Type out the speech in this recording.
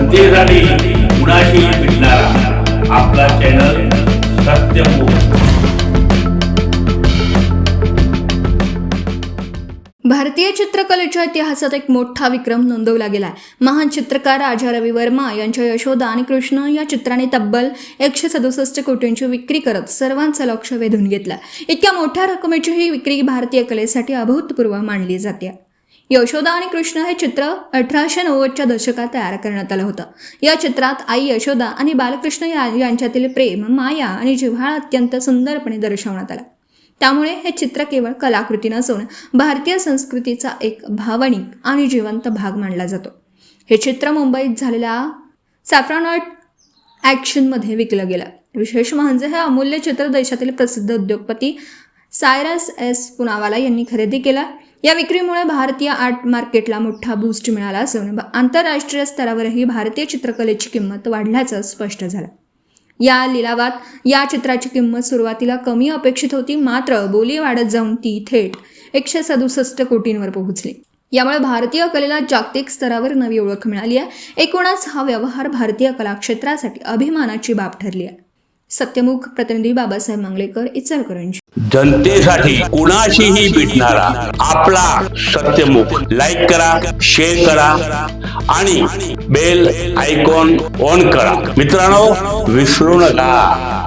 जनतेसाठी कुणाशी भेटणारा आपला चॅनल सत्यमुख। भारतीय चित्रकलेच्या इतिहासात एक मोठा विक्रम नोंदवला गेला। महान चित्रकार राजा रवी वर्मा यांच्या यशोदा आणि कृष्ण या चित्राने तब्बल 167 कोटींची विक्री करत सर्वांचं लक्ष वेधून घेतलं। इतक्या मोठ्या रकमेची ही विक्री भारतीय कलेसाठी अभूतपूर्व मानली जाते। यशोदा आणि कृष्ण हे चित्र 1890च्या दशकात तयार करण्यात आलं होतं। या चित्रात आई यशोदा आणि बालकृष्ण यांच्यातील प्रेम, माया आणि जिव्हाळा अत्यंत सुंदरपणे दर्शवण्यात आला। त्यामुळे हे चित्र केवळ कलाकृती नसून भारतीय संस्कृतीचा एक भावनिक आणि जिवंत भाग मानला जातो। हे चित्र मुंबईत झालेल्या सॅफ्रॉन आर्ट ॲक्शनमध्ये विकलं गेलं। विशेष म्हणजे हे अमूल्य चित्र देशातील प्रसिद्ध उद्योगपती सायरस एस पुनावाला यांनी खरेदी केला। या विक्रीमुळे भारतीय आर्ट मार्केटला मोठा बूस्ट मिळाला असून आंतरराष्ट्रीय स्तरावरही भारतीय चित्रकलेची किंमत वाढल्याचं स्पष्ट झालं। या लिलावात या चित्राची किंमत सुरुवातीला कमी अपेक्षित होती, मात्र बोली वाढत जाऊन ती थेट 167 कोटींवर पोहोचली। यामुळे भारतीय कलेला जागतिक स्तरावर नवी ओळख मिळाली आहे। एकूणच हा व्यवहार भारतीय कला क्षेत्रासाठी अभिमानाची बाब ठरली आहे। सत्यमुख प्रतिनिधी बाबासाहेब मंगलेकर, इचलकरंजी। जनतेसाठी कुणाशीही भेटणारा आपला सत्यमुख। लाईक करा, शेअर करा आणि बेल आयकॉन ऑन करा। मित्रांनो, विसरू नका।